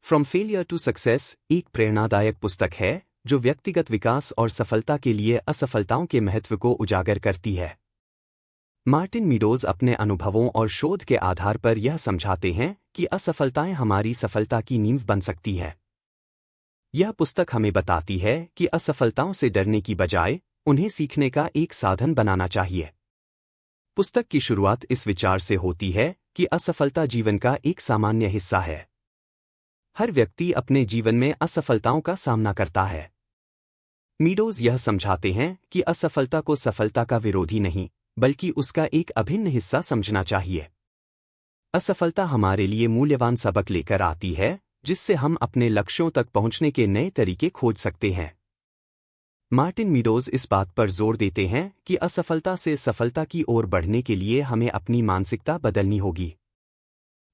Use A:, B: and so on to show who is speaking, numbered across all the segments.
A: From failure to success एक प्रेरणादायक पुस्तक है जो व्यक्तिगत विकास और सफलता के लिए असफलताओं के महत्व को उजागर करती है। मार्टिन मीडोज अपने अनुभवों और शोध के आधार पर यह समझाते हैं कि असफलताएं हमारी सफलता की नींव बन सकती है। यह पुस्तक हमें बताती है कि असफलताओं से डरने की बजाय उन्हें सीखने का एक साधन बनाना चाहिए। पुस्तक की शुरुआत इस विचार से होती है कि असफलता जीवन का एक सामान्य हिस्सा है। हर व्यक्ति अपने जीवन में असफलताओं का सामना करता है। मीडोज यह समझाते हैं कि असफलता को सफलता का विरोधी नहीं, बल्कि उसका एक अभिन्न हिस्सा समझना चाहिए। असफलता हमारे लिए मूल्यवान सबक लेकर आती है, जिससे हम अपने लक्ष्यों तक पहुंचने के नए तरीके खोज सकते हैं। मार्टिन मीडोज इस बात पर जोर देते हैं कि असफलता से सफलता की ओर बढ़ने के लिए हमें अपनी मानसिकता बदलनी होगी।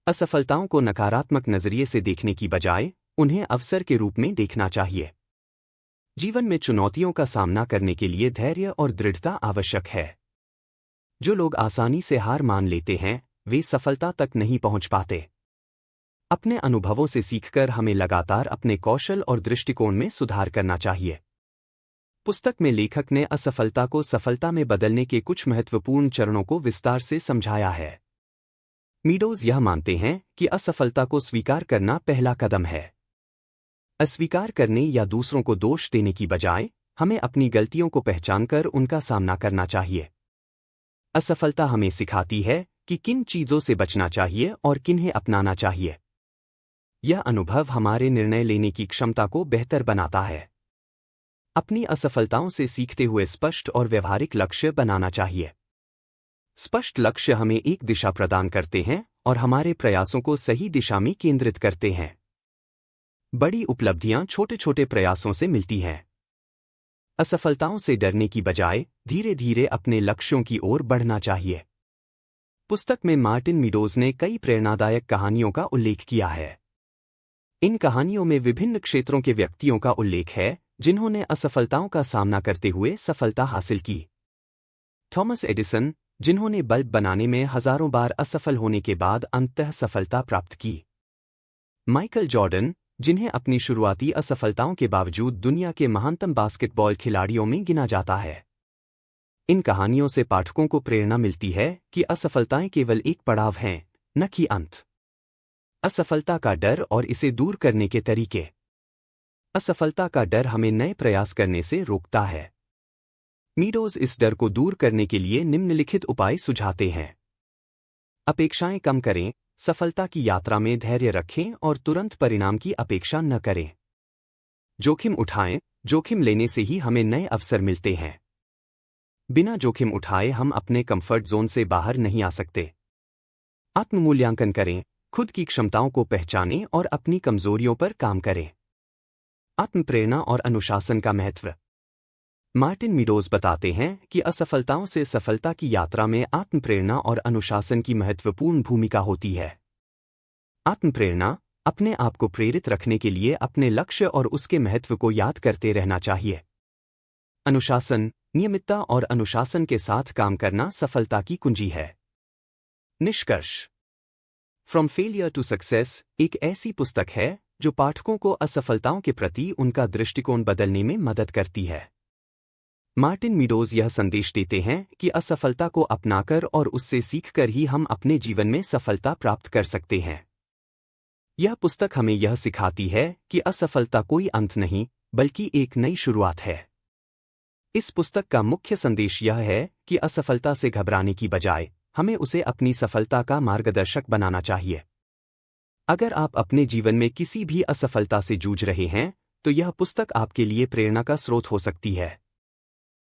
A: असफलताओं को नकारात्मक नजरिए से देखने की बजाय उन्हें अवसर के रूप में देखना चाहिए। जीवन में चुनौतियों का सामना करने के लिए धैर्य और दृढ़ता आवश्यक है। जो लोग आसानी से हार मान लेते हैं, वे सफलता तक नहीं पहुंच पाते। अपने अनुभवों से सीखकर हमें लगातार अपने कौशल और दृष्टिकोण में सुधार करना चाहिए। पुस्तक में लेखक ने असफलता को सफलता में बदलने के कुछ महत्वपूर्ण चरणों को विस्तार से समझाया है। मीडोज यह मानते हैं कि असफलता को स्वीकार करना पहला कदम है। अस्वीकार करने या दूसरों को दोष देने की बजाय हमें अपनी गलतियों को पहचानकर उनका सामना करना चाहिए। असफलता हमें सिखाती है कि किन चीजों से बचना चाहिए और किन्हें अपनाना चाहिए। यह अनुभव हमारे निर्णय लेने की क्षमता को बेहतर बनाता है। अपनी असफलताओं से सीखते हुए स्पष्ट और व्यवहारिक लक्ष्य बनाना चाहिए। स्पष्ट लक्ष्य हमें एक दिशा प्रदान करते हैं और हमारे प्रयासों को सही दिशा में केंद्रित करते हैं। बड़ी उपलब्धियां छोटे छोटे प्रयासों से मिलती हैं। असफलताओं से डरने की बजाय धीरे धीरे अपने लक्ष्यों की ओर बढ़ना चाहिए। पुस्तक में मार्टिन मीडोज ने कई प्रेरणादायक कहानियों का उल्लेख किया है। इन कहानियों में विभिन्न क्षेत्रों के व्यक्तियों का उल्लेख है जिन्होंने असफलताओं का सामना करते हुए सफलता हासिल की। थॉमस एडिसन, जिन्होंने बल्ब बनाने में हजारों बार असफल होने के बाद अंततः सफलता प्राप्त की। माइकल जॉर्डन, जिन्हें अपनी शुरुआती असफलताओं के बावजूद दुनिया के महानतम बास्केटबॉल खिलाड़ियों में गिना जाता है। इन कहानियों से पाठकों को प्रेरणा मिलती है कि असफलताएं केवल एक पड़ाव हैं, न कि अंत। असफलता का डर और इसे दूर करने के तरीके। असफलता का डर हमें नए प्रयास करने से रोकता है। मीडोज इस डर को दूर करने के लिए निम्नलिखित उपाय सुझाते हैं। अपेक्षाएं कम करें, सफलता की यात्रा में धैर्य रखें और तुरंत परिणाम की अपेक्षा न करें। जोखिम उठाएं, जोखिम लेने से ही हमें नए अवसर मिलते हैं। बिना जोखिम उठाए हम अपने कंफर्ट जोन से बाहर नहीं आ सकते। आत्म-मूल्यांकन करें, खुद की क्षमताओं को पहचानें और अपनी कमजोरियों पर काम करें। आत्मप्रेरणा और अनुशासन का महत्व। मार्टिन मीडोज बताते हैं कि असफलताओं से सफलता की यात्रा में आत्मप्रेरणा और अनुशासन की महत्वपूर्ण भूमिका होती है। आत्मप्रेरणा, अपने आप को प्रेरित रखने के लिए अपने लक्ष्य और उसके महत्व को याद करते रहना चाहिए। अनुशासन, नियमितता और अनुशासन के साथ काम करना सफलता की कुंजी है। निष्कर्ष। फ्रॉम फेलियर टू सक्सेस एक ऐसी पुस्तक है जो पाठकों को असफलताओं के प्रति उनका दृष्टिकोण बदलने में मदद करती है। मार्टिन मीडोज यह संदेश देते हैं कि असफलता को अपनाकर और उससे सीखकर ही हम अपने जीवन में सफलता प्राप्त कर सकते हैं। यह पुस्तक हमें यह सिखाती है कि असफलता कोई अंत नहीं, बल्कि एक नई शुरुआत है। इस पुस्तक का मुख्य संदेश यह है कि असफलता से घबराने की बजाय हमें उसे अपनी सफलता का मार्गदर्शक बनाना चाहिए। अगर आप अपने जीवन में किसी भी असफलता से जूझ रहे हैं, तो यह पुस्तक आपके लिए प्रेरणा का स्रोत हो सकती है।